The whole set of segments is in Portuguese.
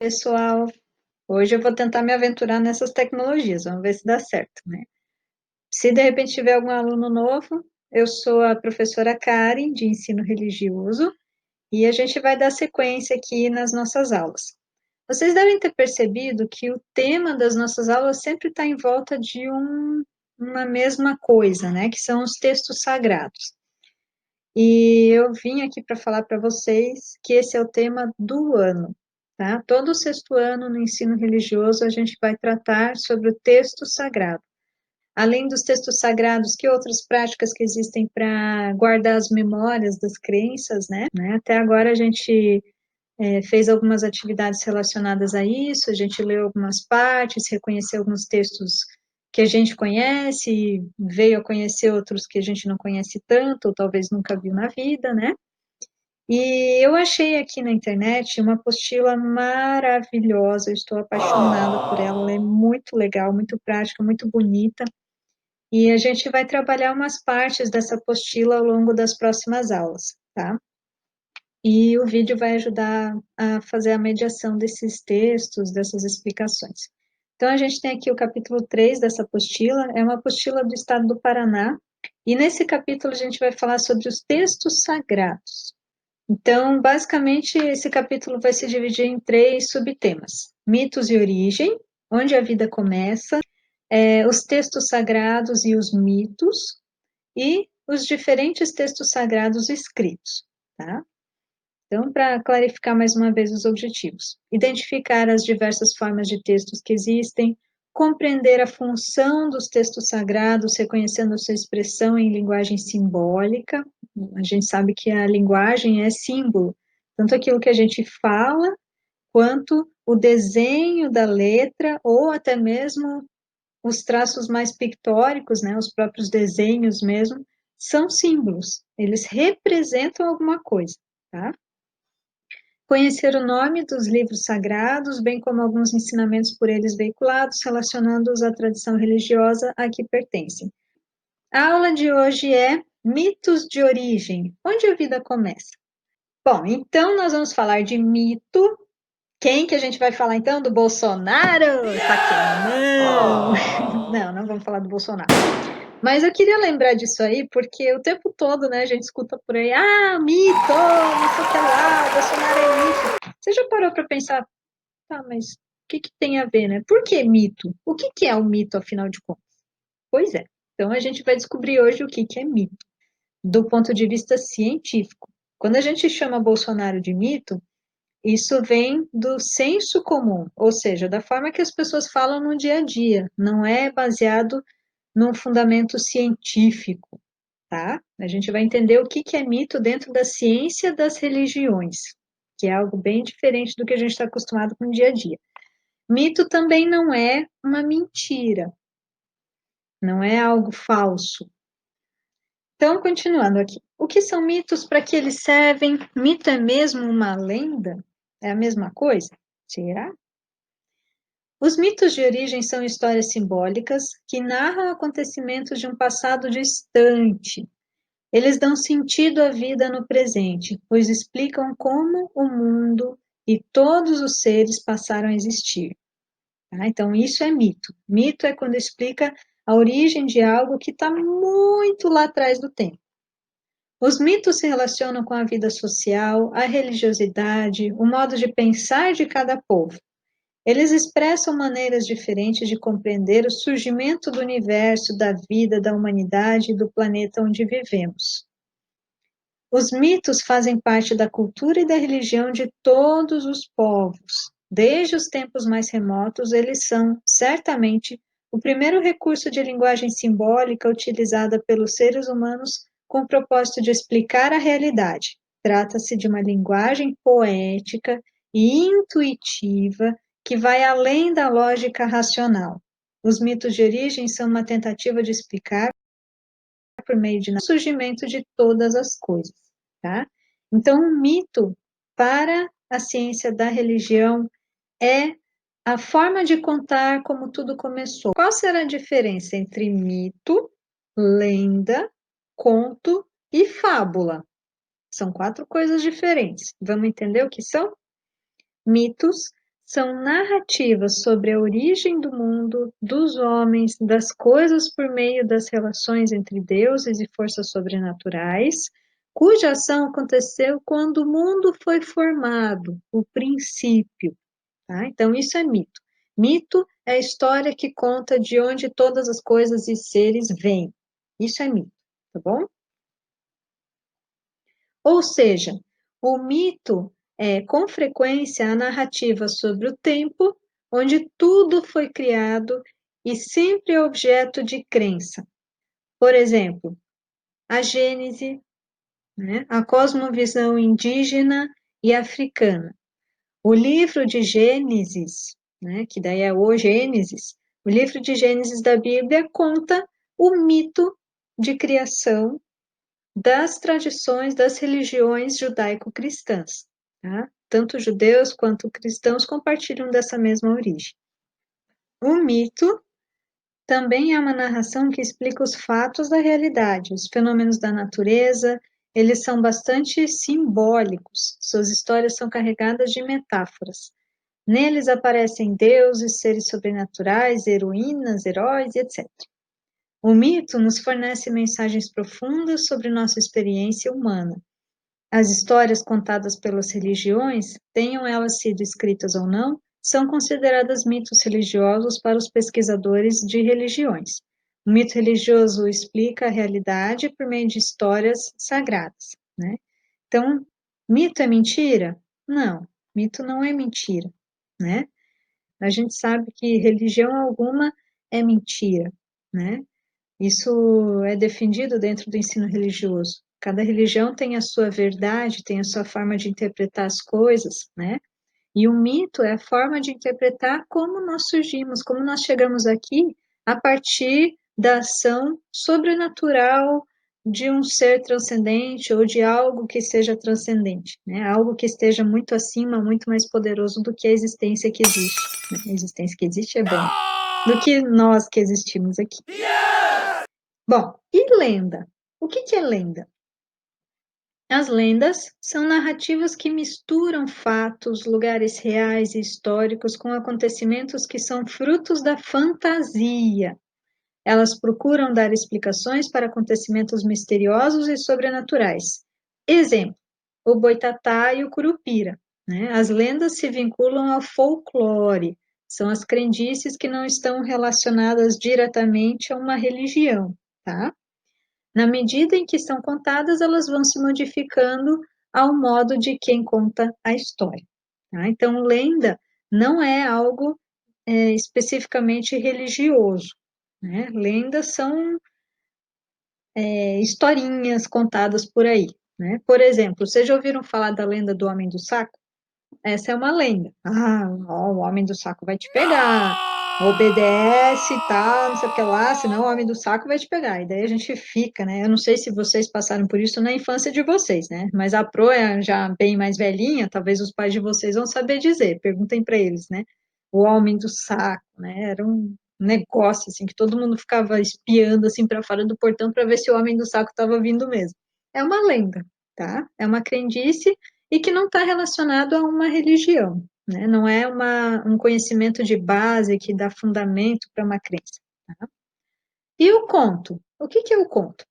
Pessoal, hoje eu vou tentar me aventurar nessas tecnologias, vamos ver se dá certo, né? Se de repente tiver algum aluno novo, eu sou a professora Karen, de ensino religioso, e a gente vai dar sequência aqui nas nossas aulas. Vocês devem ter percebido que o tema das nossas aulas sempre está em volta de uma mesma coisa, né? Que são os textos sagrados. E eu vim aqui para falar para vocês que esse é o tema do ano, tá? Todo o sexto ano no ensino religioso a gente vai tratar sobre o texto sagrado. Além dos textos sagrados, que outras práticas que existem para guardar as memórias das crenças, né? Até agora a gente fez algumas atividades relacionadas a isso, a gente leu algumas partes, reconheceu alguns textos que a gente conhece, veio a conhecer outros que a gente não conhece tanto, ou talvez nunca viu na vida, né? E eu achei aqui na internet uma apostila maravilhosa, eu estou apaixonada por ela, ela é muito legal, muito prática, muito bonita, e a gente vai trabalhar umas partes dessa apostila ao longo das próximas aulas, tá? E o vídeo vai ajudar a fazer a mediação desses textos, dessas explicações. Então, a gente tem aqui o capítulo 3 dessa apostila, é uma apostila do estado do Paraná, e nesse capítulo a gente vai falar sobre os textos sagrados. Então, basicamente, esse capítulo vai se dividir em 3 subtemas: mitos e origem, onde a vida começa, os textos sagrados e os mitos, e os diferentes textos sagrados escritos, tá? Então, para clarificar mais uma vez os objetivos: identificar as diversas formas de textos que existem, compreender a função dos textos sagrados, reconhecendo a sua expressão em linguagem simbólica. A gente sabe que a linguagem é símbolo, tanto aquilo que a gente fala, quanto o desenho da letra, ou até mesmo os traços mais pictóricos, né, os próprios desenhos mesmo, são símbolos, eles representam alguma coisa, tá? Conhecer o nome dos livros sagrados, bem como alguns ensinamentos por eles veiculados, relacionando-os à tradição religiosa a que pertencem. A aula de hoje é mitos de origem, onde a vida começa. Bom, então nós vamos falar de mito. Quem que a gente vai falar então? Do Bolsonaro? Tá que não. Não vamos falar do Bolsonaro. Mas eu queria lembrar disso aí, porque o tempo todo, né, a gente escuta por aí, mito, não sei o que lá, Bolsonaro é isso. Você já parou para pensar, tá, mas o que que tem a ver, né? Por que mito? O que que é o mito, afinal de contas? Pois é. Então a gente vai descobrir hoje o que que é mito, do ponto de vista científico. Quando a gente chama Bolsonaro de mito, isso vem do senso comum, ou seja, da forma que as pessoas falam no dia a dia, não é baseado num fundamento científico, tá? A gente vai entender o que que é mito dentro da ciência das religiões, que é algo bem diferente do que a gente está acostumado com o dia a dia. Mito também não é uma mentira, não é algo falso. Então, continuando aqui. O que são mitos, para que eles servem? Mito é mesmo uma lenda? É a mesma coisa? Será? Os mitos de origem são histórias simbólicas que narram acontecimentos de um passado distante. Eles dão sentido à vida no presente, pois explicam como o mundo e todos os seres passaram a existir. Tá? Então, isso é mito. Mito é quando explica a origem de algo que está muito lá atrás do tempo. Os mitos se relacionam com a vida social, a religiosidade, o modo de pensar de cada povo. Eles expressam maneiras diferentes de compreender o surgimento do universo, da vida, da humanidade e do planeta onde vivemos. Os mitos fazem parte da cultura e da religião de todos os povos. Desde os tempos mais remotos, eles são, certamente, o primeiro recurso de linguagem simbólica utilizada pelos seres humanos com o propósito de explicar a realidade. Trata-se de uma linguagem poética e intuitiva que vai além da lógica racional. Os mitos de origem são uma tentativa de explicar por meio de o surgimento de todas as coisas, tá? Então, o mito para a ciência da religião é a forma de contar como tudo começou. Qual será a diferença entre mito, lenda, conto e fábula? São 4 coisas diferentes. Vamos entender o que são? Mitos são narrativas sobre a origem do mundo, dos homens, das coisas por meio das relações entre deuses e forças sobrenaturais, cuja ação aconteceu quando o mundo foi formado, o princípio. Tá? Então, isso é mito. Mito é a história que conta de onde todas as coisas e seres vêm. Isso é mito, tá bom? Ou seja, o mito é, com frequência, a narrativa sobre o tempo, onde tudo foi criado e sempre é objeto de crença. Por exemplo, a Gênese, né, a cosmovisão indígena e africana. O livro de Gênesis, né, que daí é o Gênesis, o livro de Gênesis da Bíblia conta o mito de criação das tradições das religiões judaico-cristãs. Tá? Tanto judeus quanto cristãos compartilham dessa mesma origem. O mito também é uma narração que explica os fatos da realidade, os fenômenos da natureza, eles são bastante simbólicos, suas histórias são carregadas de metáforas. Neles aparecem deuses, seres sobrenaturais, heroínas, heróis, etc. O mito nos fornece mensagens profundas sobre nossa experiência humana. As histórias contadas pelas religiões, tenham elas sido escritas ou não, são consideradas mitos religiosos para os pesquisadores de religiões. O mito religioso explica a realidade por meio de histórias sagradas, né? Então, mito é mentira? Não, mito não é mentira, né? A gente sabe que religião alguma é mentira, né? Isso é defendido dentro do ensino religioso. Cada religião tem a sua verdade, tem a sua forma de interpretar as coisas, né? E o mito é a forma de interpretar como nós surgimos, como nós chegamos aqui a partir da ação sobrenatural de um ser transcendente ou de algo que seja transcendente, né? Algo que esteja muito acima, muito mais poderoso do que a existência que existe. Né? A existência que existe é bom, do que nós que existimos aqui. Bom, e lenda? O que é lenda? As lendas são narrativas que misturam fatos, lugares reais e históricos com acontecimentos que são frutos da fantasia. Elas procuram dar explicações para acontecimentos misteriosos e sobrenaturais. Exemplo, o boitatá e o curupira. Né? As lendas se vinculam ao folclore, são as crendices que não estão relacionadas diretamente a uma religião. Tá? Na medida em que são contadas, elas vão se modificando ao modo de quem conta a história. Tá? Então, lenda não é algo especificamente religioso. Né? Lendas são historinhas contadas por aí. Né? Por exemplo, vocês já ouviram falar da lenda do Homem do Saco? Essa é uma lenda. Ah, ó, o homem do saco vai te pegar. Obedece, tá, não sei o que lá, senão o homem do saco vai te pegar. E daí a gente fica, né? Eu não sei se vocês passaram por isso na infância de vocês, né? Mas a Pro é já bem mais velhinha, talvez os pais de vocês vão saber dizer. Perguntem para eles, né? O homem do saco, né? Era um negócio assim que todo mundo ficava espiando assim para fora do portão para ver se o homem do saco estava vindo mesmo. É uma lenda, tá? É uma crendice e que não está relacionado a uma religião, né? Não é um conhecimento de base que dá fundamento para uma crença. Tá? E o conto? O que é o conto?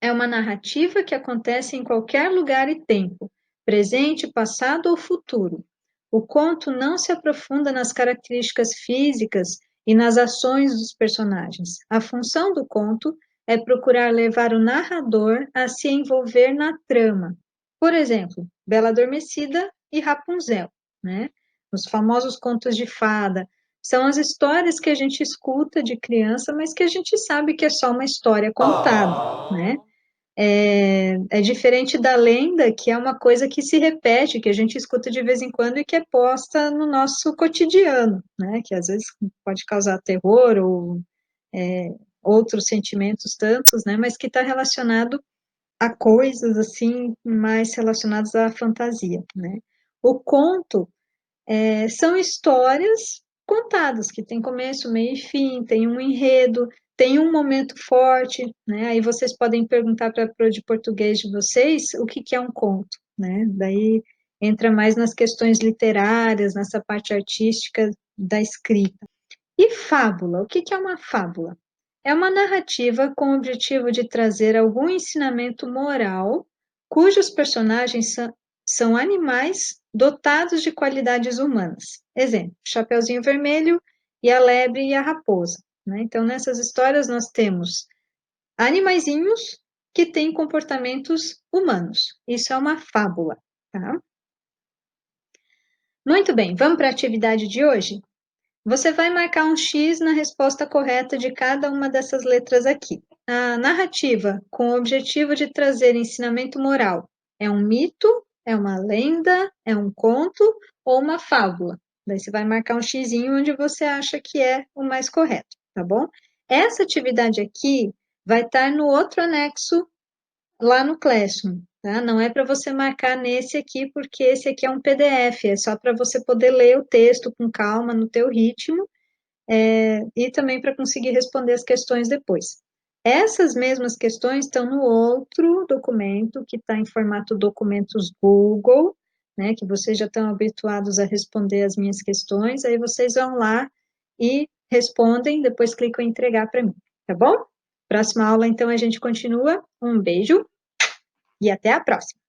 É uma narrativa que acontece em qualquer lugar e tempo, presente, passado ou futuro. O conto não se aprofunda nas características físicas e nas ações dos personagens. A função do conto é procurar levar o narrador a se envolver na trama. Por exemplo, Bela Adormecida e Rapunzel, né? Os famosos contos de fada. São as histórias que a gente escuta de criança, mas que a gente sabe que é só uma história contada, né? É diferente da lenda, que é uma coisa que se repete, que a gente escuta de vez em quando e que é posta no nosso cotidiano, né? Que às vezes pode causar terror ou outros sentimentos tantos, né? Mas que está relacionado a coisas assim mais relacionadas à fantasia, né? O conto são histórias contadas, que tem começo, meio e fim, tem um enredo, tem um momento forte, né? Aí vocês podem perguntar para a Pro de português de vocês o que é um conto, né? Daí entra mais nas questões literárias, nessa parte artística da escrita. E fábula, o que é uma fábula? É uma narrativa com o objetivo de trazer algum ensinamento moral, cujos personagens são animais dotados de qualidades humanas. Exemplo, Chapeuzinho Vermelho e a Lebre e a Raposa. Né? Então, nessas histórias nós temos animaizinhos que têm comportamentos humanos. Isso é uma fábula, tá? Muito bem, vamos para a atividade de hoje? Você vai marcar um X na resposta correta de cada uma dessas letras aqui. A narrativa, com o objetivo de trazer ensinamento moral, é um mito, é uma lenda, é um conto ou uma fábula? Daí você vai marcar um xizinho onde você acha que é o mais correto, tá bom? Essa atividade aqui vai estar no outro anexo lá no Classroom, tá? Não é para você marcar nesse aqui, porque esse aqui é um PDF, é só para você poder ler o texto com calma, no teu ritmo, e também para conseguir responder as questões depois. Essas mesmas questões estão no outro documento, que está em formato documentos Google, né, que vocês já estão habituados a responder as minhas questões, aí vocês vão lá e respondem, depois clicam em entregar para mim, tá bom? Próxima aula, então, a gente continua. Um beijo e até a próxima!